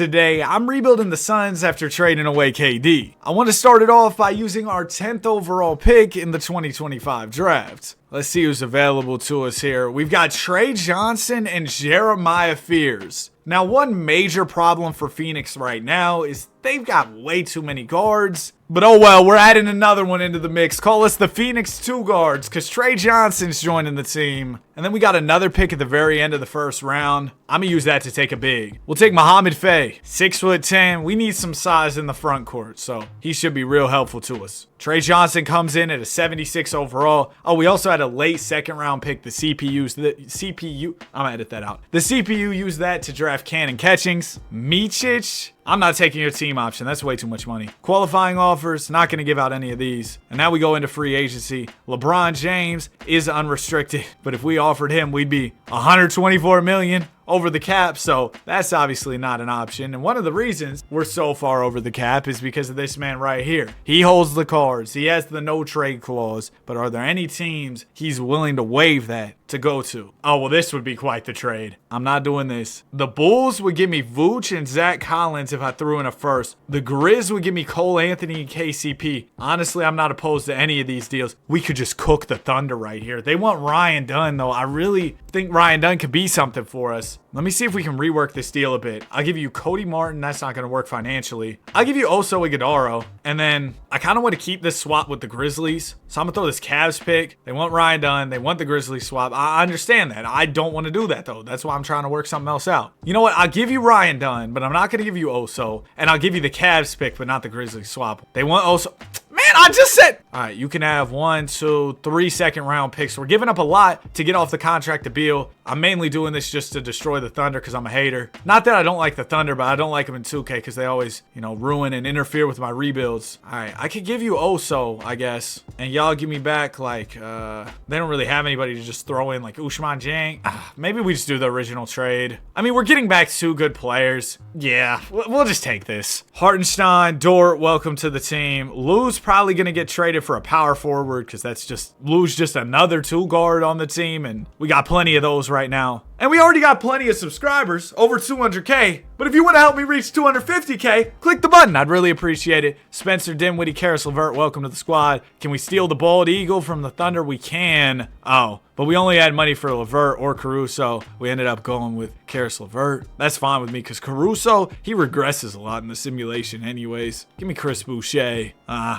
Today, I'm rebuilding the Suns after trading away KD. I want to start it off by using our 10th overall pick in the 2025 draft. Let's see who's available to us here. We've got Trey Johnson and Jeremiah Fears. Now, one major problem for Phoenix right now is they've got way too many guards. But oh well, we're adding another one into the mix. Call us the Phoenix 2 guards because Trey Johnson's joining the team. And then we got another pick at the very end of the first round. I'm going to use that to take a big. We'll take Mohamed Faye, 6'10". We need some size in the front court, so he should be real helpful to us. Trey Johnson comes in at a 76 overall. Oh, we also had a late second round pick. The CPU, I'm gonna edit that out. The CPU used that to draft Cannon Catchings. Mičić, I'm not taking your team option. That's way too much money. Qualifying offers, not going to give out any of these. And now we go into free agency. LeBron James is unrestricted, but if we offered him, we'd be $124 million over the cap, so that's obviously not an option. And one of the reasons we're so far over the cap is because of this man right here. He holds the cards. He has the no trade clause, but are there any teams he's willing to waive that to go to? Oh, well, this would be quite the trade. I'm not doing this. The Bulls would give me Vooch and Zach Collins if I threw in a first. The Grizz would give me Cole Anthony and KCP. Honestly, I'm not opposed to any of these deals. We could just cook the Thunder right here. They want Ryan Dunn, though. I really think Ryan Dunn could be something for us. Let me see if we can rework this deal a bit. I'll give you Cody Martin. That's not going to work financially. I'll give you Oso Ighodaro. And then I kind of want to keep this swap with the Grizzlies. So I'm going to throw this Cavs pick. They want Ryan Dunn. They want the Grizzlies swap. I understand that. I don't want to do that, though. That's why I'm trying to work something else out. You know what? I'll give you Ryan Dunn, but I'm not going to give you Oso. And I'll give you the Cavs pick, but not the Grizzlies swap. They want Oso. Man, I just said. All right, you can have 1, 2, 3 second round picks. We're giving up a lot to get off the contract to Beal. I'm mainly doing this just to destroy the Thunder because I'm a hater. Not that I don't like the Thunder, but I don't like them in 2K because they always, ruin and interfere with my rebuilds. All right, I could give you Oso, I guess. And y'all give me back, they don't really have anybody to just throw in, like Ousmane Dieng. Maybe we just do the original trade. I mean, we're getting back 2 good players. Yeah, we'll just take this. Hartenstein, Dort, welcome to the team. Lou's probably going to get traded for a power forward because Lou's just another 2 guard on the team, and we got plenty of those right now. And we already got plenty of subscribers, over 200K. But if you want to help me reach 250K, click the button. I'd really appreciate it. Spencer Dinwiddie, Karis LeVert, welcome to the squad. Can we steal the bald eagle from the Thunder? We can. Oh, but we only had money for LeVert or Caruso. We ended up going with Karis LeVert. That's fine with me because Caruso, he regresses a lot in the simulation anyways. Give me Chris Boucher.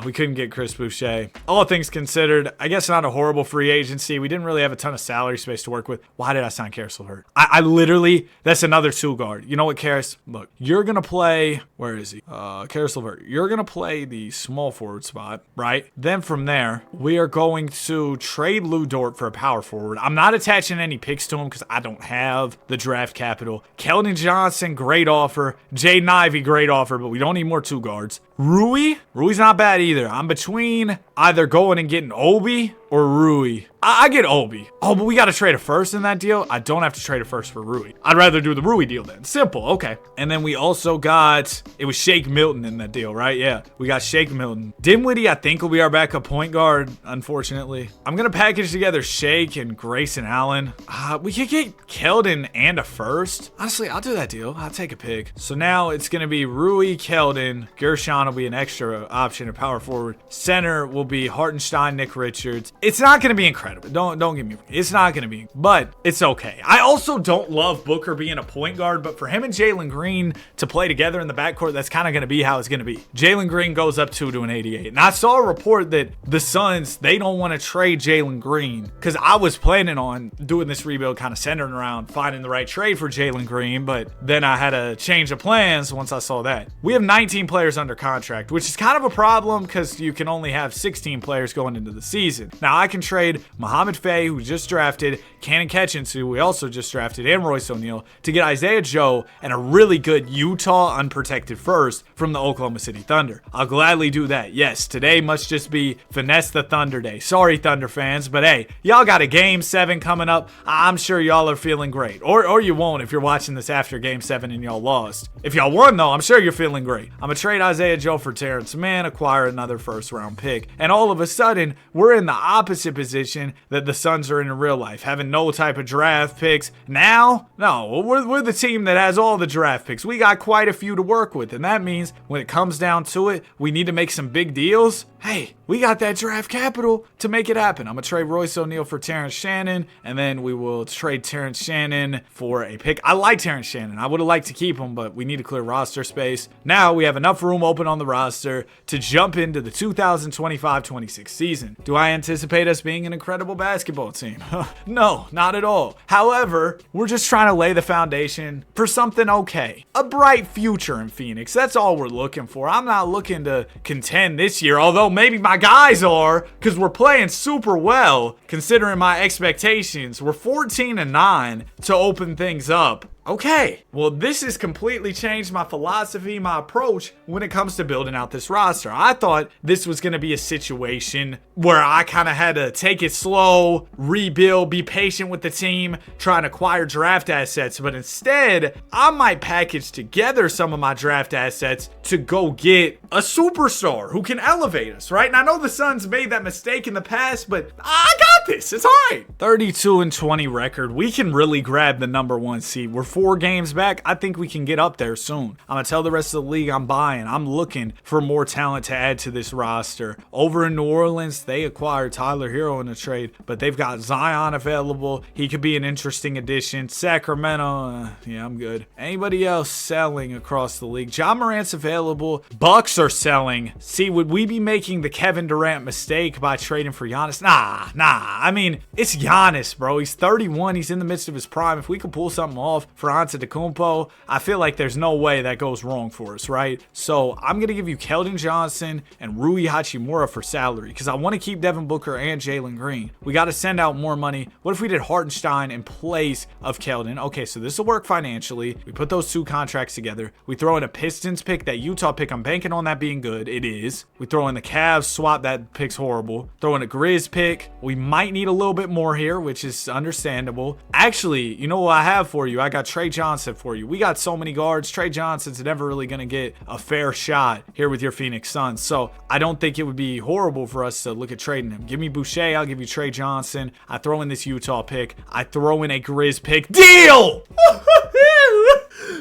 We couldn't get Chris Boucher. All things considered, I guess not a horrible free agency. We didn't really have a ton of salary space to work with. Why did I sign Karis LeVert? I literally, that's another 2 guard. You know what, Karis? Look, you're going to play, where is he? Karis LeVert. You're going to play the small forward spot, right? Then from there, we are going to trade Lou Dort for a power forward. I'm not attaching any picks to him because I don't have the draft capital. Keldon Johnson, great offer. Jaden Ivey, great offer, but we don't need more 2 guards. Rui's not bad either. I'm between either going and getting Obi or Rui. I get Obi. Oh, but we got to trade a first in that deal? I don't have to trade a first for Rui. I'd rather do the Rui deal then. Simple. Okay. And then we also got, it was Shake Milton in that deal, right? Yeah. We got Shake Milton. Dinwiddie, I think, will be our backup point guard, unfortunately. I'm going to package together Shake and Grayson Allen. We could get Keldon and a first. Honestly, I'll do that deal. I'll take a pick. So now it's going to be Rui, Keldon. Gershon will be an extra option at power forward. Center will be Hartenstein, Nick Richards. It's not going to be incredible. Don't get me wrong. It's not going to be, but it's okay. I also don't love Booker being a point guard, but for him and Jalen Green to play together in the backcourt, that's kind of going to be how it's going to be. Jalen Green goes up 2 to an 88. And I saw a report that the Suns, they don't want to trade Jalen Green because I was planning on doing this rebuild kind of centering around finding the right trade for Jalen Green, but then I had a change of plans once I saw that. We have 19 players under contract, which is kind of a problem because you can only have 16 players going into the season. Now I can trade Mohamed Faye, who just drafted, Cannon Catchings, who we also just drafted, and Royce O'Neal, to get Isaiah Joe and a really good Utah unprotected first from the Oklahoma City Thunder. I'll gladly do that. Yes, today must just be finesse the Thunder day. Sorry, Thunder fans, but hey, y'all got a Game 7 coming up. I'm sure y'all are feeling great. Or you won't if you're watching this after Game 7 and y'all lost. If y'all won, though, I'm sure you're feeling great. I'm going to trade Isaiah Joe for Terrence Mann, acquire another first-round pick. And all of a sudden, we're in the opposite position that the Suns are in real life, having no type of draft picks. Now, no, we're the team that has all the draft picks. We got quite a few to work with, and that means when it comes down to it, we need to make some big deals. Hey, we got that draft capital to make it happen. I'm going to trade Royce O'Neal for Terrence Shannon, and then we will trade Terrence Shannon for a pick. I like Terrence Shannon. I would have liked to keep him, but we need to clear roster space. Now we have enough room open on the roster to jump into the 2025-26 season. Do I anticipate us being an incredible basketball team? No, not at all. However, we're just trying to lay the foundation for something okay. A bright future in Phoenix. That's all we're looking for. I'm not looking to contend this year, although maybe my guys are, because we're playing super well considering my expectations. We're 14-9 to open things up. Okay, well, this has completely changed my philosophy, my approach when it comes to building out this roster. I thought this was going to be a situation where I kind of had to take it slow, rebuild, be patient with the team, try and acquire draft assets. But instead, I might package together some of my draft assets to go get a superstar who can elevate us, right? And I know the Suns made that mistake in the past, but I got this. It's all right. 32-20 record. We can really grab the number 1 seed. We're 4 games back. I think we can get up there soon. I'm going to tell the rest of the league I'm buying. I'm looking for more talent to add to this roster. Over in New Orleans, they acquired Tyler Hero in a trade, but they've got Zion available. He could be an interesting addition. Sacramento, yeah, I'm good. Anybody else selling across the league? Ja Morant's available. Bucks are selling. See, would we be making the Kevin Durant mistake by trading for Giannis? Nah. I mean, it's Giannis, bro. He's 31. He's in the midst of his prime. If we could pull something off for Antetokounmpo, I feel like there's no way that goes wrong for us, right? So I'm going to give you Keldon Johnson and Rui Hachimura for salary because I want to keep Devin Booker and Jalen Green. We got to send out more money. What if we did Hartenstein in place of Keldon? Okay, so this will work financially. We put those 2 contracts together. We throw in a Pistons pick, that Utah pick. I'm banking on that being good. It is. We throw in the Cavs swap. That pick's horrible. Throw in a Grizz pick. We might need a little bit more here, which is understandable. Actually, you know what I have for you? I got Trey Johnson for you. We got so many guards. Trey Johnson's never really going to get a fair shot here with your Phoenix Suns. So I don't think it would be horrible for us to look at trading him. Give me Boucher. I'll give you Trey Johnson. I throw in this Utah pick. I throw in a Grizz pick. Deal!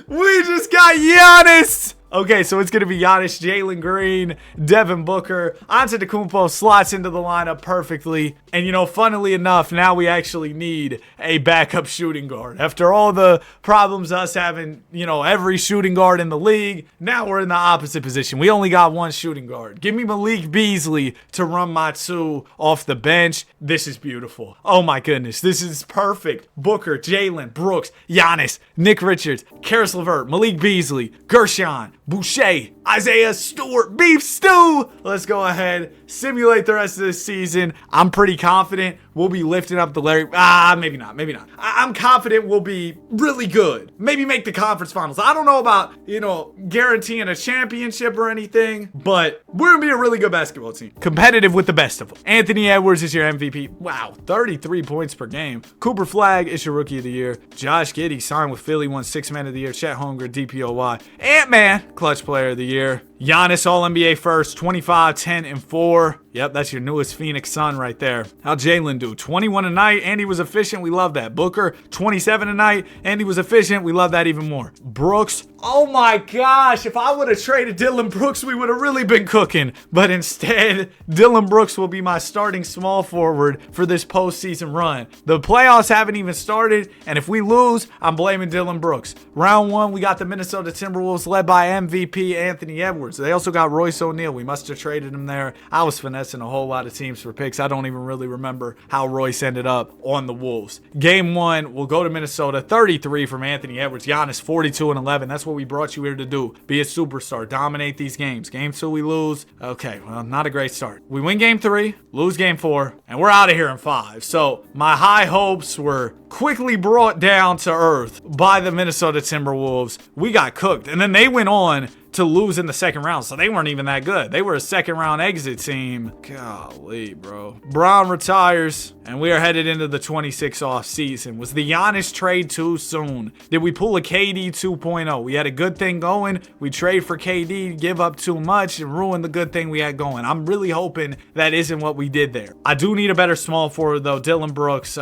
We just got Giannis! Okay, so it's going to be Giannis, Jalen Green, Devin Booker. Antetokounmpo slots into the lineup perfectly. And, you know, funnily enough, now we actually need a backup shooting guard. After all the problems us having, you know, every shooting guard in the league, now we're in the opposite position. We only got 1 shooting guard. Give me Malik Beasley to run my 2 off the bench. This is beautiful. Oh, my goodness. This is perfect. Booker, Jalen, Brooks, Giannis, Nick Richards, Karis LeVert, Malik Beasley, Gershon, Boucher, Isaiah Stewart, Beef Stew. Let's go ahead, simulate the rest of this season. I'm pretty confident we'll be lifting up the Larry. Maybe not. I'm confident we'll be really good. Maybe make the conference finals. I don't know about, you know, guaranteeing a championship or anything, but we're going to be a really good basketball team. Competitive with the best of them. Anthony Edwards is your MVP. Wow, 33 points per game. Cooper Flagg is your Rookie of the Year. Josh Giddey signed with Philly, won 6 Man of the Year. Chet Holmgren, DPOY. Ant-Man, Clutch Player of the Year. Giannis All-NBA first, 25, 10, and 4. Yep, that's your newest Phoenix Sun right there. How'd Jalen do? 21 a night, and he was efficient. We love that. Booker, 27 a night, and he was efficient. We love that even more. Brooks, oh my gosh, if I would have traded Dylan Brooks, we would have really been cooking. But instead, Dylan Brooks will be my starting small forward for this postseason run. The playoffs haven't even started, and if we lose, I'm blaming Dylan Brooks. Round 1, we got the Minnesota Timberwolves led by MVP Anthony Edwards. They also got Royce O'Neal. We must have traded him there. I was finessing a whole lot of teams for picks. I don't even really remember how Royce ended up on the Wolves. Game 1, we'll go to Minnesota. 33 from Anthony Edwards. Giannis, 42 and 11. That's what we brought you here to do. Be a superstar. Dominate these games. Game 2, we lose. Okay, well, not a great start. We win Game 3, lose Game 4, and we're out of here in 5. So my high hopes were quickly brought down to earth by the Minnesota Timberwolves. We got cooked. And then they went on to lose in the second round, so they weren't even that good. They were a second round exit team. Golly, bro. Braun retires, and we are headed into the 26 offseason. Was the Giannis trade too soon? Did we pull a KD 2.0? We had a good thing going. We trade for KD, give up too much, and ruin the good thing we had going. I'm really hoping that isn't what we did there. I do need a better small forward, though. Dylan Brooks,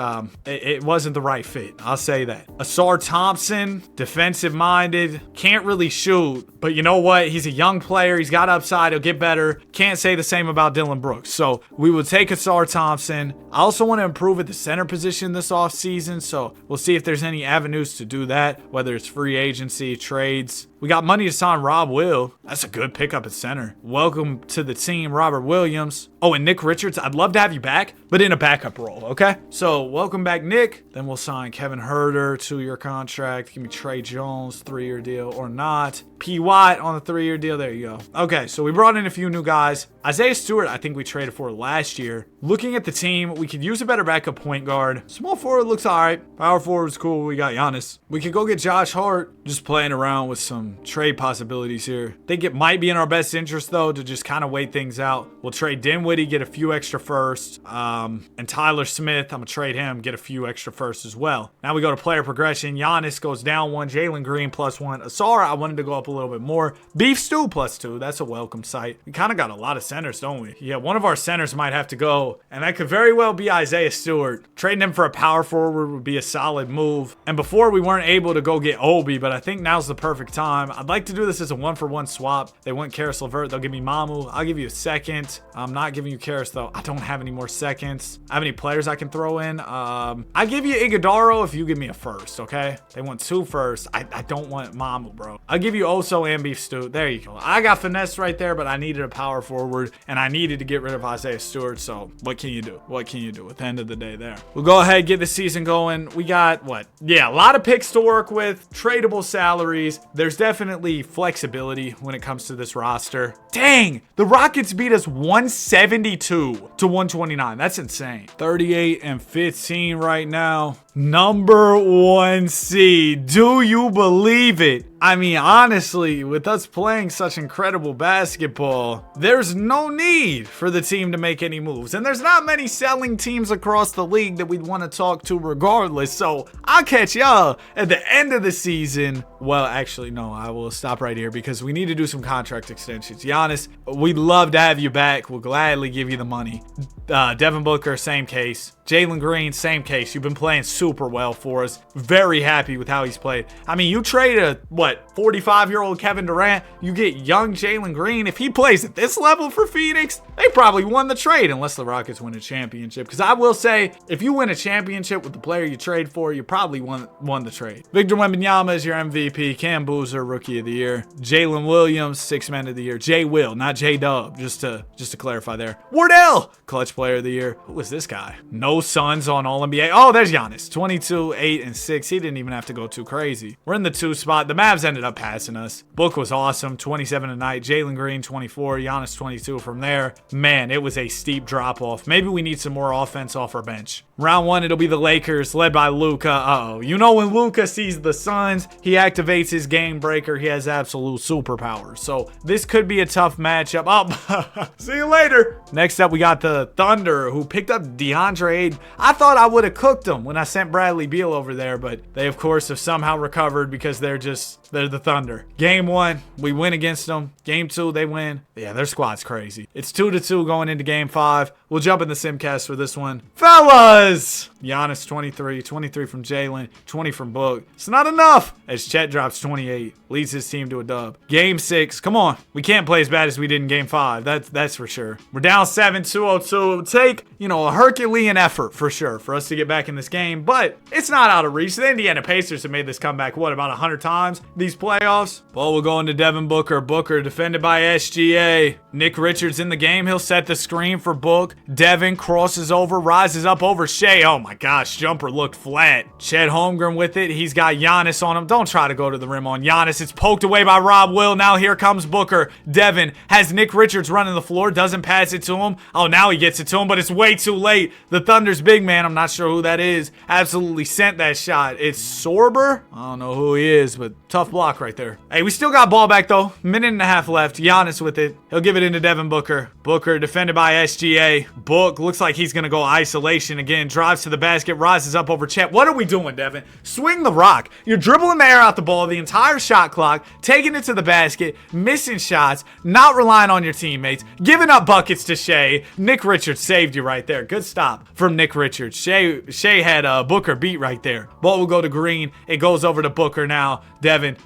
it wasn't the right fit. I'll say that. Asar Thompson, defensive-minded, can't really shoot, but you know what? He's a young player. He's got upside. He'll get better. Can't say the same about Dylan Brooks. So we will take Asar Thompson. I also want to improve at the center position this offseason, so we'll see if there's any avenues to do that, whether it's free agency, trades. We got money to sign Rob Will. That's a good pickup at center. Welcome to the team, Robert Williams. Oh, and Nick Richards. I'd love to have you back, but in a backup role, okay? So welcome back, Nick. Then we'll sign Kevin Herter, 2-year contract. Give me Trey Jones, 3-year deal or not. P. Watt on the 3-year deal. There you go. Okay, so we brought in a few new guys. Isaiah Stewart, I think we traded for last year. Looking at the team, we could use a better backup point guard. Small forward looks all right. Power forward's cool. We got Giannis. We could go get Josh Hart. Just playing around with some trade possibilities here. Think it might be in our best interest, though, to just kind of wait things out. We'll trade Dinwiddie, get a few extra firsts. And Tyler Smith, I'm going to trade him, get a few extra firsts as well. Now we go to player progression. Giannis goes down 1. Jalen Green +1. Asar, I wanted to go up a little bit more. Beef Stew +2. That's a welcome sight. We kind of got a lot of centers, don't we? Yeah, one of our centers might have to go, and that could very well be Isaiah Stewart. Trading him for a power forward would be a solid move. And before, we weren't able to go get Obi, but I think now's the perfect time. I'd like to do this as a 1-for-1 swap. They want Karis LeVert. They'll give me Mamu. I'll give you a second. I'm not giving you Karis, though. I don't have any more seconds. I have any players I can throw in. I give you Iguodaro if you give me a first, okay? They want 2 firsts. I don't want Mamu, bro. I'll give you Oso and Beef Stew. There you go. I got finesse right there, but I needed a power forward, and I needed to get rid of Isaiah Stewart, so what can you do? What can you do at the end of the day there? We'll go ahead, get the season going. We got, what? Yeah, a lot of picks to work with, tradable salaries. There's definitely flexibility when it comes to this roster. Dang, the Rockets beat us 172 to 129. That's insane. 38-15 right now. Number 1 seed. Do you believe it? I mean, honestly, with us playing such incredible basketball, there's no need for the team to make any moves. And there's not many selling teams across the league that we'd want to talk to regardless. So I'll catch y'all at the end of the season. Well, actually, no, I will stop right here because we need to do some contract extensions. Giannis, we'd love to have you back. We'll gladly give you the money. Devin Booker, same case. Jalen Green, same case. You've been playing super well for us. Very happy with how he's played. I mean, you trade a, 45-year-old Kevin Durant. You get young Jalen Green. If he plays at this level for Phoenix, they probably won the trade unless the Rockets win a championship. Because I will say, if you win a championship with the player you trade for, you probably won the trade. Victor Wembanyama is your MVP. Cam Boozer, Rookie of the Year. Jalen Williams, Sixth Man of the Year. J. Will, not J. Dub. Just to clarify there. Wardell, Clutch Player of the Year. Who is this guy? No Suns on All-NBA. Oh, there's Giannis. 22, 8, and 6. He didn't even have to go too crazy. We're in the 2 spot. The Mavs ended up passing us. Book was awesome. 27 tonight. Jalen Green, 24. Giannis, 22. From there, man, it was a steep drop-off. Maybe we need some more offense off our bench. Round 1, it'll be the Lakers, led by Luka. Uh-oh. You know when Luka sees the Suns, he activates his game breaker. He has absolute superpowers. So this could be a tough matchup. Oh, see you later. Next up, we got the Thunder, who picked up DeAndre Ayton. I thought I would have cooked them when I sent Bradley Beal over there, but they, of course, have somehow recovered because they're the Thunder. Game 1, we win against them. Game 2, they win. Yeah, their squad's crazy. It's 2-2 going into Game 5. We'll jump in the Simcast for this one. Fellas! Giannis, 23 from Jalen, 20 from Book. It's not enough as Chet drops 28. Leads his team to a dub. Game 6, come on. We can't play as bad as we did in Game 5. That's for sure. We're down 7-2-0-2. It would take, a Herculean effort for sure for us to get back in this game, but it's not out of reach. The Indiana Pacers have made this comeback, about 100 times these playoffs? Ball will go into Devin Booker. Booker defended by SGA. Nick Richards in the game. He'll set the screen for Book. Devin crosses over, rises up over Shea. Oh my gosh, jumper looked flat. Chet Holmgren with it. He's got Giannis on him. Don't try to go to the rim on Giannis. It's poked away by Rob Will. Now here comes Booker. Devin has Nick Richards running the floor. Doesn't pass it to him. Oh, now he gets it to him, but it's way too late. The Thunder's big man, I'm not sure who that is, absolutely sent that shot. It's Sorber. I don't know who he is, but tough block right there. Hey, we still got ball back though. Minute and a half left. Giannis with it. He'll give it into Devin Booker. Booker defended by SGA. Book looks like he's gonna go isolation again. Drives to the basket, rises up over Chet. What are we doing, Devin? Swing the rock. You're dribbling the air out the ball the entire shot clock, taking it to the basket, missing shots, not relying on your teammates, giving up buckets to Shea. Nick Richards saved you right there. Good stop from Nick Richards. Shea had Booker beat right there. Ball will go to Green. It goes over to Booker now. Devin,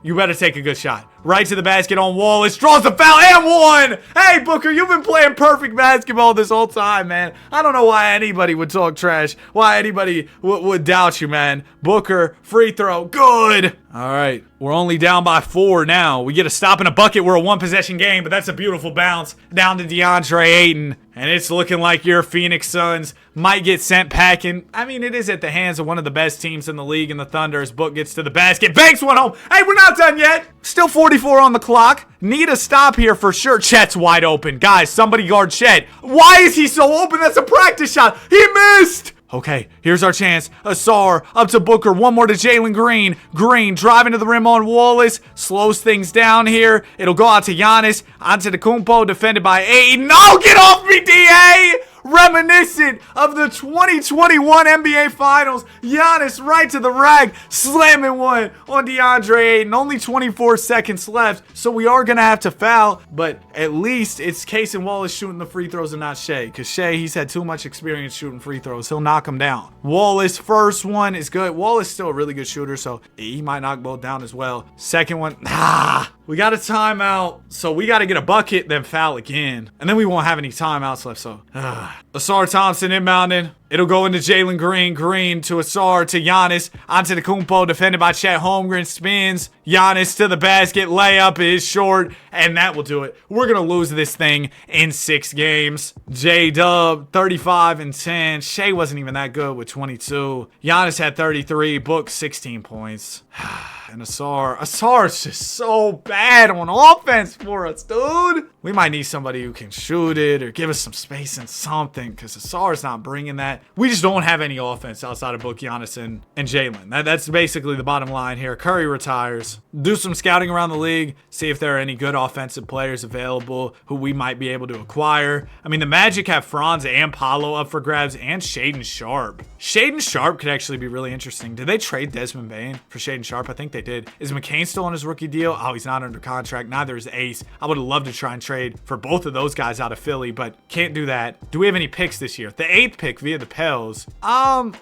you better take a good shot. Right to the basket on Wallace. Draws the foul and one. Hey, Booker, you've been playing perfect basketball this whole time, man. I don't know why anybody would talk trash. Why anybody would doubt you, man. Booker, free throw. Good. All right. We're only down by 4 now. We get a stop and a bucket. We're a 1-possession game, but that's a beautiful bounce down to DeAndre Ayton. And it's looking like your Phoenix Suns might get sent packing. I mean, it is at the hands of one of the best teams in the league, and the Thunder as Book gets to the basket. Banks one home. Hey, we're not done yet. Still 44 on the clock. Need a stop here for sure. Chet's wide open. Guys, somebody guard Chet. Why is he so open? That's a practice shot. He missed. Okay, here's our chance. Asar up to Booker. One more to Jalen Green. Green driving to the rim on Wallace. Slows things down here. It'll go out to Giannis. Antetokounmpo defended by Ayton. No, get off me, DA! Reminiscent of the 2021 NBA Finals. Giannis right to the rack, slamming one on DeAndre Ayton. Only 24 seconds left, so we are going to have to foul, but at least it's Case and Wallace shooting the free throws and not Shea, because Shea, he's had too much experience shooting free throws. He'll knock them down. Wallace, first one is good. Wallace still a really good shooter, so he might knock both down as well. Second one, we got a timeout, so we got to get a bucket, then foul again. And then we won't have any timeouts left, so. Asar Thompson inbounding. It'll go into Jalen Green. Green to Asar to Giannis. Antetokounmpo defended by Chet Holmgren. Spins. Giannis to the basket. Layup is short. And that will do it. We're going to lose this thing in 6 games. J-Dub 35 and 10. Shea wasn't even that good with 22. Giannis had 33. Book 16 points. And Asar's just so bad on offense for us, dude. We might need somebody who can shoot it or give us some space and something, because Asar's not bringing that. We just don't have any offense outside of Book, Giannis, and Jalen. That's basically the bottom line here. Curry retires. Do some scouting around the league. See if there are any good offensive players available who we might be able to acquire. I mean, the Magic have Franz and Paolo up for grabs, and Shaedon Sharpe. Shaedon Sharpe could actually be really interesting. Did they trade Desmond Bane for Shaedon Sharpe? I think they did. Is McCain still on his rookie deal? Oh, he's not under contract. Neither is Ace. I would have loved to try and trade for both of those guys out of Philly, but can't do that. Do we have any picks this year? The 8th pick via the Pels.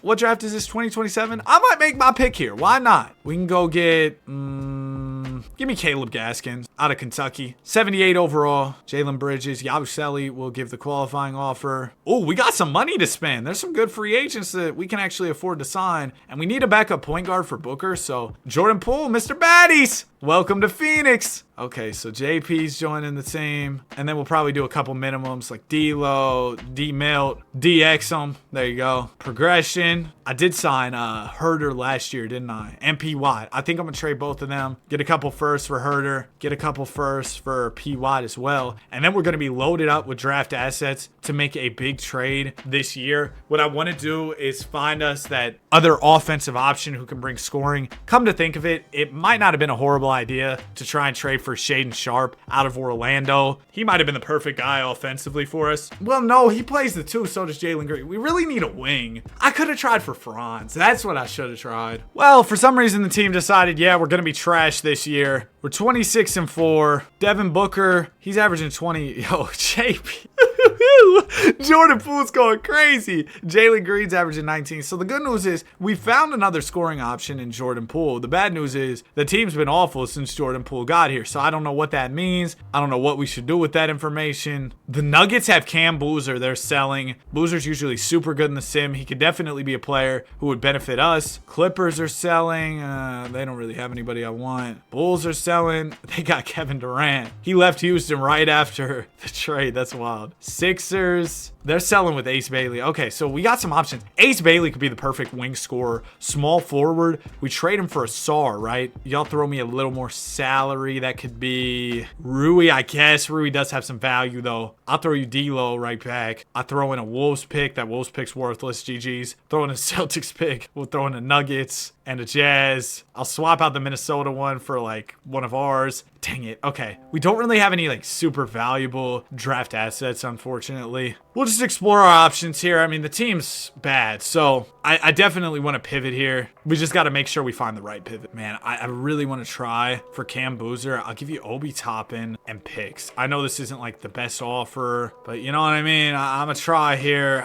What draft is this? 2027? I might make my pick here. Why not? We can go get, give me Caleb Gaskins out of Kentucky. 78 overall. Jalen Bridges. Yabusele will give the qualifying offer. Oh, we got some money to spend. There's some good free agents that we can actually afford to sign. And we need a backup point guard for Booker. So Jordan Poole, Mr. Baddies. Welcome to Phoenix. Okay, so JP's joining the team. And then we'll probably do a couple minimums like D-Lo, D-Milt, DX-em. There you go. Progression. I did sign Herder last year, didn't I? MP Watt. I think I'm going to trade both of them. Get a couple firsts for Herder. Get a couple firsts for P Watt as well. And then we're going to be loaded up with draft assets to make a big trade this year. What I want to do is find us that other offensive option who can bring scoring. Come to think of it, it might not have been a horrible idea to try and trade for Shaedon Sharpe out of Orlando. He might have been the perfect guy offensively for us. Well, no, he plays the 2, so does Jalen Green. We really need a wing. I could have tried for Franz. That's what I should have tried. Well, for some reason, the team decided, yeah, we're going to be trash this year. We're 26 and 4. Devin Booker, he's averaging 20. Yo, JP. Jordan Poole's going crazy. Jalen Green's averaging 19. So the good news is we found another scoring option in Jordan Poole. The bad news is the team's been awful since Jordan Poole got here. So I don't know what that means. I don't know what we should do with that information. The Nuggets have Cam Boozer they're selling. Boozer's usually super good in the sim. He could definitely be a player who would benefit us. Clippers are selling. They don't really have anybody I want. Bulls are selling. They got Kevin Durant. He left Houston right after the trade. That's wild. Sixers. They're selling with Ace Bailey. Okay, so we got some options. Ace Bailey could be the perfect wing scorer. Small forward. We trade him for a SAR, right? Y'all throw me a little more salary. That could be Rui, I guess. Rui does have some value, though. I'll throw you D-Lo right back. I throw in a Wolves pick. That Wolves pick's worthless. GG's. Throw in a Celtics pick. We'll throw in a Nuggets and a Jazz. I'll swap out the Minnesota one for like one of ours. Dang it. Okay. We don't really have any like super valuable draft assets, unfortunately. We'll just explore our options here. I mean, the team's bad, so I definitely want to pivot here. We just got to make sure we find the right pivot. Man, I really want to try for Cam Boozer. I'll give you Obi Toppin and picks. I know this isn't like the best offer, but you know what I mean? I'm going to try here.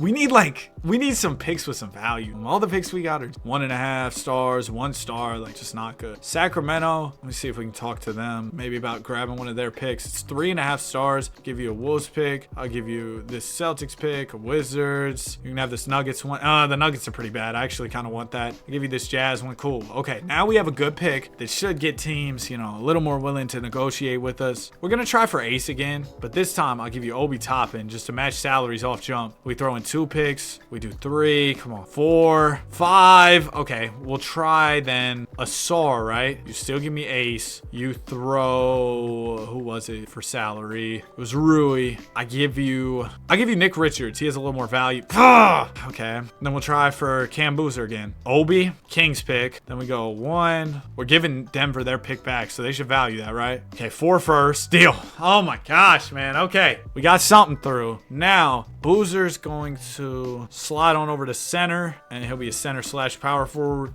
We need some picks with some value. All the picks we got are 1.5 stars, 1 star, like just not good. Sacramento, let me see if we can talk to them maybe about grabbing one of their picks. It's 3.5 stars. I'll give you a Wolves pick. I'll give you this Celtics pick, a Wizards. You can have this Nuggets one. The Nuggets are pretty bad. I actually kind of want that. I'll give you this Jazz one. Cool. Okay, now we have a good pick that should get teams, you know, a little more willing to negotiate with us. We're going to try for Ace again, but this time I'll give you Obi Toppin just to match salaries off jump. We throw in 2 picks. We do 3. Come on. 4, 5. Okay, we'll try then a SAR, right? You still give me Ace. You throw, who was it for salary? It was Rui. I'll give you Nick Richards. He has a little more value. Okay. Then we'll try for Cam Boozer again. Obi, Kings pick. Then we go 1. We're giving Denver their pick back, so they should value that, right? Okay, 4 first. Deal. Oh my gosh, man. Okay. We got something through. Now, Boozer's going to slide on over to center, and he'll be a center / power forward.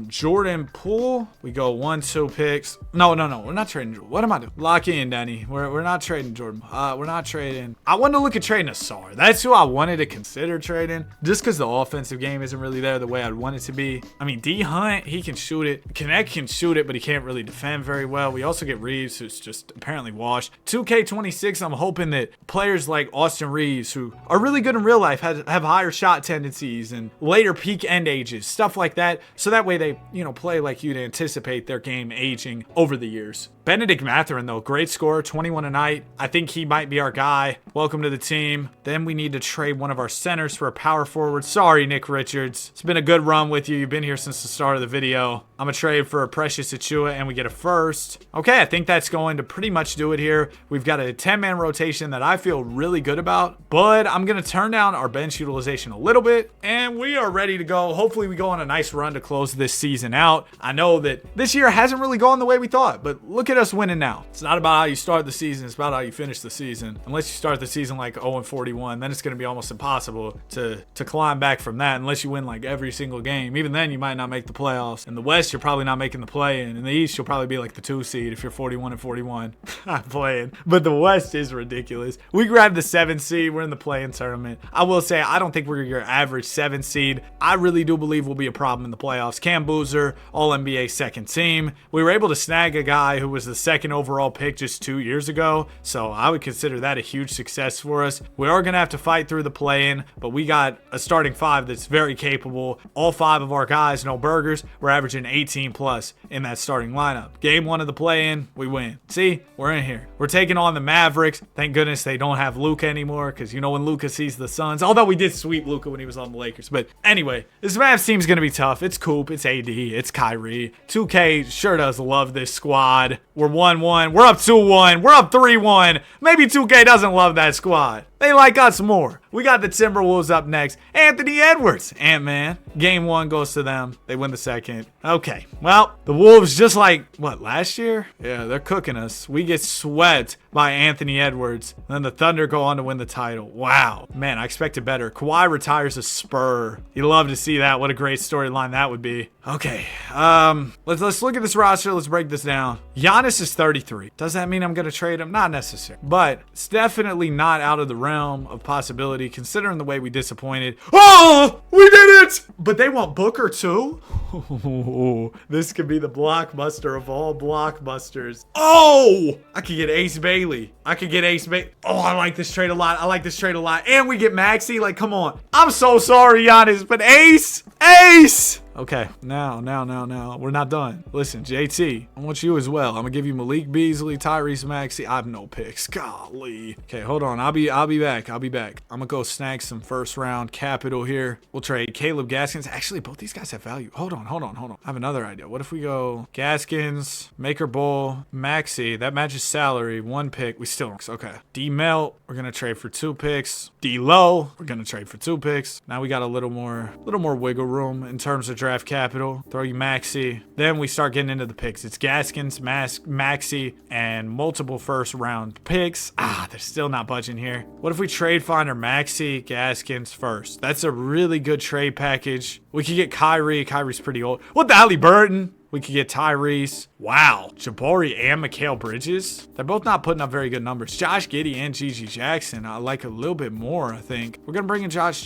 Jordan Poole. We go 1, 2 picks. No. We're not trading. What am I doing? Lock in, Denny. We're not trading Jordan. We're not trading. I wanted to look at trading a SAR. That's who I wanted to consider trading, just because the offensive game isn't really there the way I'd want it to be. I mean, D Hunt, he can shoot it. Connect can shoot it, but he can't really defend very well. We also get Reeves, who's just apparently washed. 2K26, I'm hoping that players like Austin Reeves, who are really good in real life, have higher shot tendencies and later peak end ages, stuff like that. So that way they, you know, play like you'd anticipate their game aging over the years. Benedict Mathurin, though, great scorer, 21 a night. I think he might be our guy. Welcome to the team. Then we need to trade one of our centers for a power forward. Sorry, Nick Richards. It's been a good run with you. You've been here since the start of the video. I'm going to trade for a Precious Achua, and we get a first. Okay, I think that's going to pretty much do it here. We've got a 10-man rotation that I feel really good about, but I'm going to turn down our bench utilization a little bit, and we are ready to go. Hopefully, we go on a nice run to close this season out. I know that this year hasn't really gone the way we thought, but look at us winning now. It's not about how you start the season, it's about how you finish the season. Unless you start the season like 0-41, then it's going to be almost impossible to climb back from that unless you win like every single game. Even then, you might not make the playoffs. In the West, you're probably not making the play-in. In the East, you'll probably be like the 2 seed if you're 41-41. I'm playing. But the West is ridiculous. We grabbed the 7 seed. We're in the play-in tournament. I will say, I don't think we're your average 7 seed. I really do believe we'll be a problem in the playoffs. Cam Boozer, All-NBA second team. We were able to snag a guy who was the second overall pick just 2 years ago, so I would consider that a huge success for us. We are going to have to fight through the play-in, but we got a starting 5 that's very capable. All 5 of our guys, no burgers. We're averaging 18 plus in that starting lineup. Game 1 of the play-in, we win. See, we're in here. We're taking on the Mavericks. Thank goodness they don't have Luka anymore, because you know when Luka sees the Suns, although we did sweep Luka when he was on the Lakers. But anyway, this Mavs team's going to be tough. It's Coop, it's AD, it's Kyrie. 2K sure does love this squad. We're 1-1. We're up 2-1. We're up 3-1. Maybe 2K doesn't love that squad. They like us more. We got the Timberwolves up next. Anthony Edwards. Ant-Man. Game 1 goes to them. They win the second. Okay. Well, the Wolves, just like, what, last year? Yeah, they're cooking us. We get swept by Anthony Edwards. And then the Thunder go on to win the title. Wow. Man, I expected better. Kawhi retires a Spur. You'd love to see that. What a great storyline that would be. Okay. Let's look at this roster. Let's break this down. Giannis is 33. Does that mean I'm going to trade him? Not necessarily. But it's definitely not out of the realm of possibility considering the way we disappointed. Oh, we did it! But they want Booker too? This could be the blockbuster of all blockbusters. Oh, I could get Ace Bailey. Oh, I like this trade a lot. And we get Maxey. Like, come on. I'm so sorry, Giannis, but Ace. Okay, now. We're not done. Listen, JT, I want you as well. I'm gonna give you Malik Beasley, Tyrese Maxey. I have no picks. Golly. Okay, hold on. I'll be back. I'm gonna go snag some first round capital here. We'll trade Caleb Gaskins. Actually, both these guys have value. Hold on. I have another idea. What if we go Gaskins, Maker Bowl, Maxey? That matches salary. 1 pick. We still don't. Okay. D Melt, we're gonna trade for 2 picks. D Low, we're gonna trade for 2 picks. Now we got a little more wiggle room in terms of draft capital. Throw you Maxey. Then we start getting into the picks. It's Gaskins, Maxey, and multiple first round picks. They're still not budging here. What if we trade Finder Maxey, Gaskins first? That's a really good trade package. We could get Kyrie. Kyrie's pretty old. What the Halliburton? We could get Tyrese. Wow. Jabari and Mikal Bridges. They're both not putting up very good numbers. Josh Giddey and Gigi Jackson. I like a little bit more, I think. We're going to bring in Josh.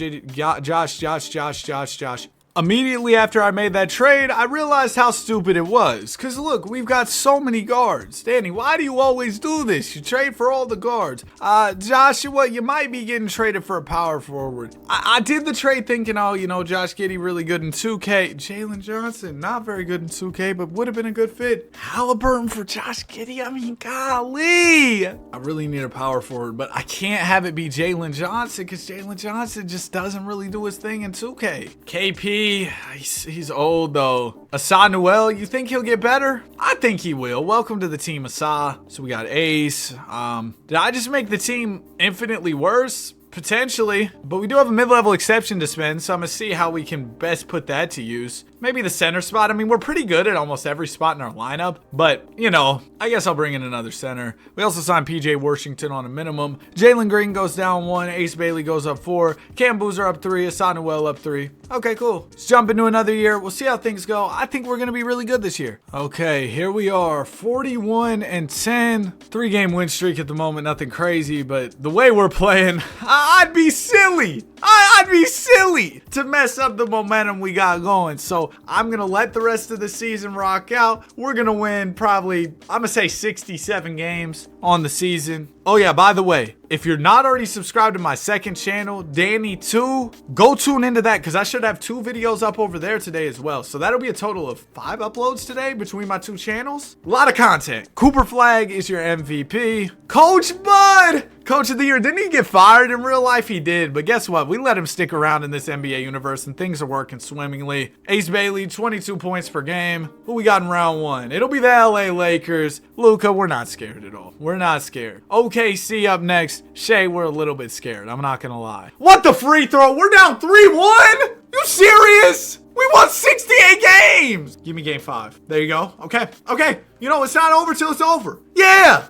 Immediately after I made that trade, I realized how stupid it was. Because look, we've got so many guards. Danny, why do you always do this? You trade for all the guards. Joshua, you might be getting traded for a power forward. I did the trade thinking, oh, you know, Josh Giddey really good in 2K. Jalen Johnson, not very good in 2K, but would have been a good fit. Halliburton for Josh Giddey? I mean, golly. I really need a power forward, but I can't have it be Jalen Johnson because Jalen Johnson just doesn't really do his thing in 2K. KP. He's old though. Asa Noel, you think he'll get better? I think he will. Welcome to the team, Asa. So we got Ace. Did I just make the team infinitely worse? Potentially, but we do have a mid-level exception to spend, so I'm gonna see how we can best put that to use. Maybe the center spot. I mean, we're pretty good at almost every spot in our lineup, but, you know, I guess I'll bring in another center. We also signed PJ Washington on a minimum. Jalen Green goes down 1. Ace Bailey goes up 4. Cam Boozer up 3. Asa Noel up 3. Okay, cool. Let's jump into another year. We'll see how things go. I think we're gonna be really good this year. Okay, here we are. 41-10. 3-game win streak at the moment. Nothing crazy, but the way we're playing, I'd be silly. I'd be silly to mess up the momentum we got going. So I'm going to let the rest of the season rock out. We're going to win probably, I'm going to say 67 games on the season. Oh yeah, by the way, if you're not already subscribed to my second channel, Danny 2, go tune into that because I should have 2 videos up over there today as well. So that'll be a total of 5 uploads today between my 2 channels. A lot of content. Cooper Flag is your MVP. Coach Bud! Coach of the year. Didn't he get fired? In real life, he did. But guess what? We let him stick around in this NBA universe, and things are working swimmingly. Ace Bailey, 22 points per game. Who we got in round 1? It'll be the LA Lakers. Luka, we're not scared at all. We're not scared. OKC up next. Shea, we're a little bit scared. I'm not going to lie. What the free throw? We're down 3-1? You serious? We won 68 games. Give me game 5. There you go. Okay. You know, it's not over till it's over. Yeah.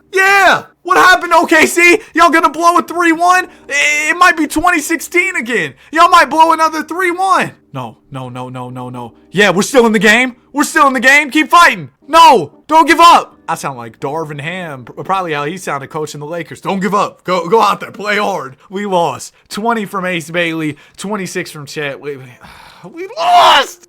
What happened, OKC? Y'all gonna blow a 3-1? It might be 2016 again. Y'all might blow another 3-1. No. Yeah, we're still in the game. Keep fighting. No, don't give up. I sound like Darvin Ham, probably how he sounded coaching the Lakers. Don't give up. Go out there, play hard. We lost. 20 from Ace Bailey, 26 from Chet. We lost.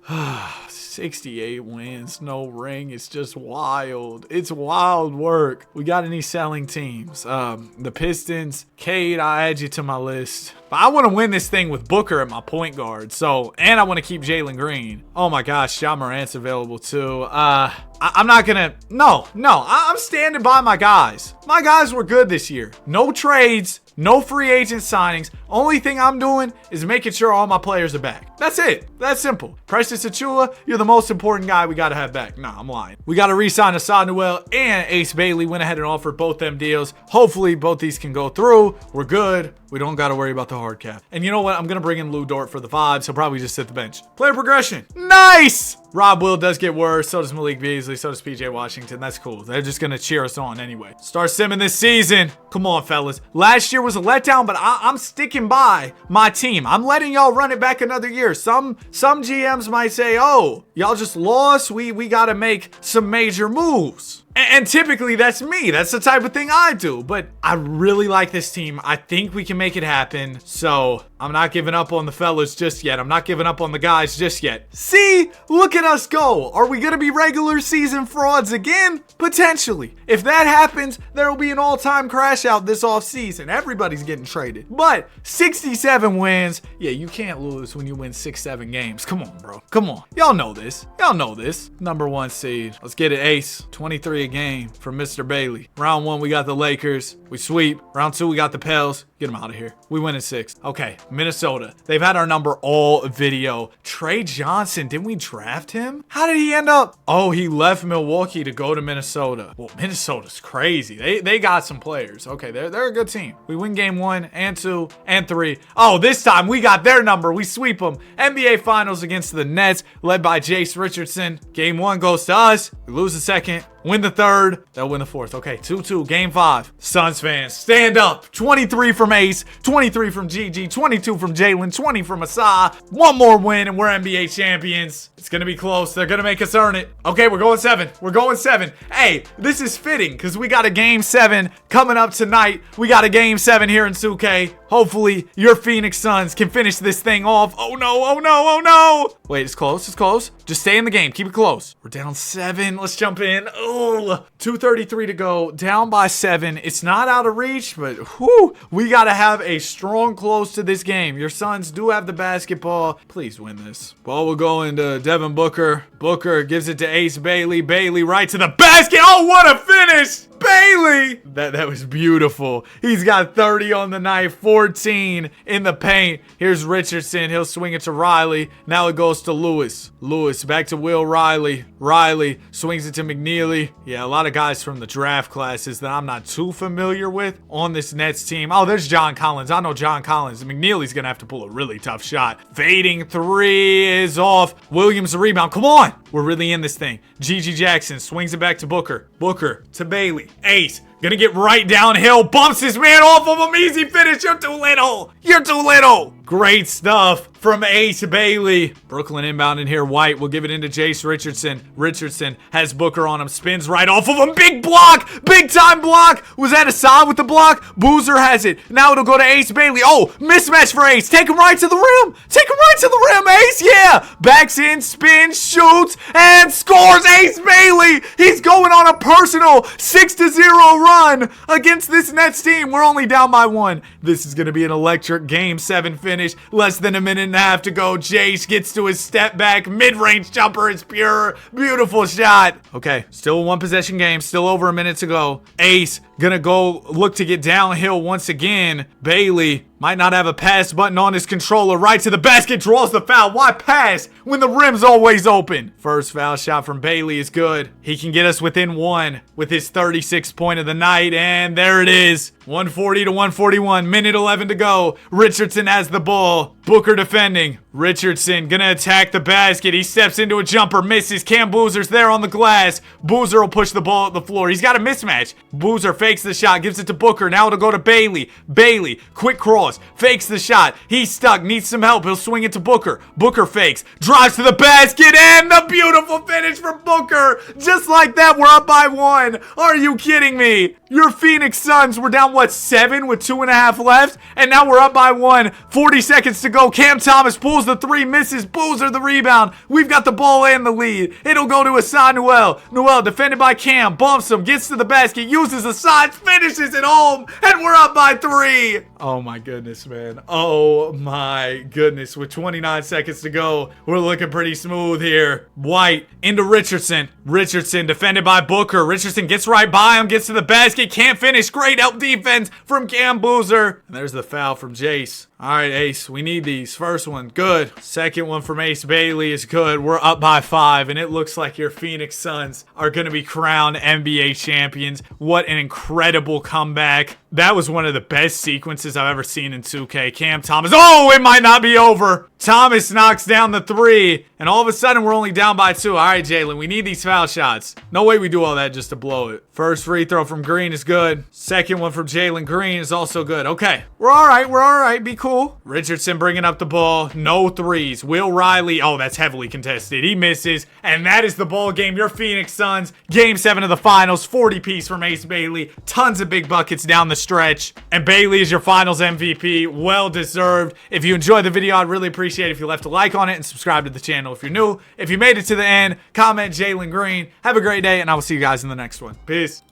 68 wins, no ring. It's just wild. It's wild work. We got any selling teams? The Pistons. Cade, I add you to my list. But I want to win this thing with Booker at my point guard. And I want to keep Jalen Green. Oh my gosh, Ja Morant's available too. I'm not gonna. No. I'm standing by my guys. My guys were good this year. No trades. No free agent signings. Only thing I'm doing is making sure all my players are back. That's it. That's simple. Precious Achiuwa, you're the most important guy we got to have back. Nah, I'm lying. We got to re-sign Asa Noel and Ace Bailey. Went ahead and offered both them deals. Hopefully, both these can go through. We're good. We don't got to worry about the hard cap. And you know what? I'm going to bring in Lou Dort for the vibes. He'll probably just sit the bench. Player progression. Nice! Rob Will does get worse. So does Malik Beasley. So does PJ Washington. That's cool. They're just going to cheer us on anyway. Start simming this season. Come on, fellas. Last year was a letdown, but I'm sticking by my team. I'm letting y'all run it back another year. Some GMs might say, oh, y'all just lost. We got to make some major moves. And typically that's me. That's the type of thing I do. But I really like this team. I think we can make it happen. So I'm not giving up on the fellas just yet. I'm not giving up on the guys just yet. See? Look at us go. Are we going to be regular season frauds again? Potentially. If that happens, there will be an all-time crash out this offseason. Everybody's getting traded. But 67 wins. Yeah, you can't lose when you win 6-7 games. Come on, bro. Come on. Y'all know this. Y'all know this. Number 1 seed. Let's get it, Ace. 23 a game from Mr. Bailey. Round 1, we got the Lakers. We sweep. Round 2, we got the Pels. Get them out of here. We win in 6. Okay, Minnesota. They've had our number all video. Trey Johnson, didn't we draft him? How did he end up? Oh, he left Milwaukee to go to Minnesota. Well, Minnesota's crazy. They got some players. Okay, they're a good team. We win game 1 and 2 and 3. Oh, this time we got their number. We sweep them. NBA Finals against the Nets, led by Jace Richardson. Game 1 goes to us. We lose the second. Win the third. They'll win the fourth. Okay, 2-2. Game 5. Suns fans, stand up. 23 from Ace, 23 from GG, 22 from Jalen, 20 from Asai. One more win and we're NBA champions. It's going to be close. They're going to make us earn it. Okay, we're going 7. We're going 7. Hey, this is fitting because we got a game 7 coming up tonight. We got a game 7 here in 2K. Hopefully, your Phoenix Suns can finish this thing off. Oh no, oh no, oh no. Wait, it's close, it's close. Just stay in the game, keep it close. We're down 7, let's jump in. Oh, 2:33 to go, down by 7. It's not out of reach, but whew, we gotta have a strong close to this game. Your Suns do have the basketball. Please win this. Ball will go into Devin Booker. Booker gives it to Ace Bailey. Bailey right to the basket. Oh, what a finish! Bailey! That was beautiful. He's got 30 on the night, 14 in the paint. Here's Richardson. He'll swing it to Riley. Now it goes to Lewis. Lewis back to Will Riley. Riley swings it to McNeely. Yeah, a lot of guys from the draft classes that I'm not too familiar with on this Nets team. Oh, there's John Collins. I know John Collins. McNeely's going to have to pull a really tough shot. Fading 3 is off. Williams the rebound. Come on. We're really in this thing. Gigi Jackson swings it back to Booker. Booker to Bailey. Ace. Gonna get right downhill. Bumps his man off of him. Easy finish. You're too little. You're too little. Great stuff from Ace Bailey. Brooklyn inbound in here. White will give it into Jace Richardson. Richardson has Booker on him. Spins right off of him. Big block. Big time block. Was that Assad with the block? Boozer has it. Now it'll go to Ace Bailey. Oh, mismatch for Ace. Take him right to the rim. Take him right to the rim, Ace. Yeah. Backs in, spins, shoots, and scores. Ace Bailey. He's going on a personal 6-0 run against this Nets team. We're only down by 1. This is going to be an electric game 7 finish. Less than a minute and a half to go. Jace gets to his step back. Mid-range jumper is pure. Beautiful shot. Okay, still a 1 possession game. Still over a minute to go. Ace gonna go look to get downhill once again. Bailey might not have a pass button on his controller. Right to the basket, draws the foul. Why pass when the rim's always open? First foul shot from Bailey is good. He can get us within 1 with his 36th point of the night. And there it is. 140 to 141. Minute 11 to go. Richardson has the ball. Booker defending. Richardson gonna attack the basket. He steps into a jumper, misses. Cam Boozer's there on the glass. Boozer will push the ball at the floor. He's got a mismatch. Boozer fakes the shot, gives it to Booker. Now it'll go to Bailey. Bailey, quick cross, fakes the shot. He's stuck, needs some help. He'll swing it to Booker. Booker fakes, drives to the basket, and the beautiful finish from Booker. Just like that, we're up by 1. Are you kidding me? Your Phoenix Suns were down, what, 7 with 2.5 left? And now we're up by 1. 40 seconds to go. Cam Thomas pulls the 3, misses. Boozer the rebound. We've got the ball and the lead. It'll go to Asad Noel. Noel defended by Cam. Bumps him. Gets to the basket. Uses Asad. Finishes it home. And we're up by 3. Oh my goodness, man. Oh my goodness. With 29 seconds to go, we're looking pretty smooth here. White into Richardson. Richardson defended by Booker. Richardson gets right by him. Gets to the basket. Can't finish. Great help defense from Cam Boozer. And there's the foul from Jace. All right, Ace, we need these. First one, good. Second one from Ace Bailey is good. We're up by 5, and it looks like your Phoenix Suns are going to be crowned NBA champions. What an incredible comeback. That was one of the best sequences I've ever seen in 2K. Cam Thomas. Oh, it might not be over. Thomas knocks down the 3, and all of a sudden, we're only down by 2. All right, Jalen, we need these foul shots. No way we do all that just to blow it. First free throw from Green is good. Second one from Jalen Green is also good. Okay, we're all right. We're all right. Be cool. Richardson bringing up the ball. No threes. Will Riley. Oh, that's heavily contested. He misses. And that is the ball game. Your Phoenix Suns. Game 7 of the finals. 40 piece from Ace Bailey. Tons of big buckets down the the stretch. And Bailey is your finals MVP. Well deserved. If you enjoyed the video, I'd really appreciate it if you left a like on it and subscribe to the channel if you're new. If you made it to the end, comment Jalen Green. Have a great day, and I will see you guys in the next one. Peace.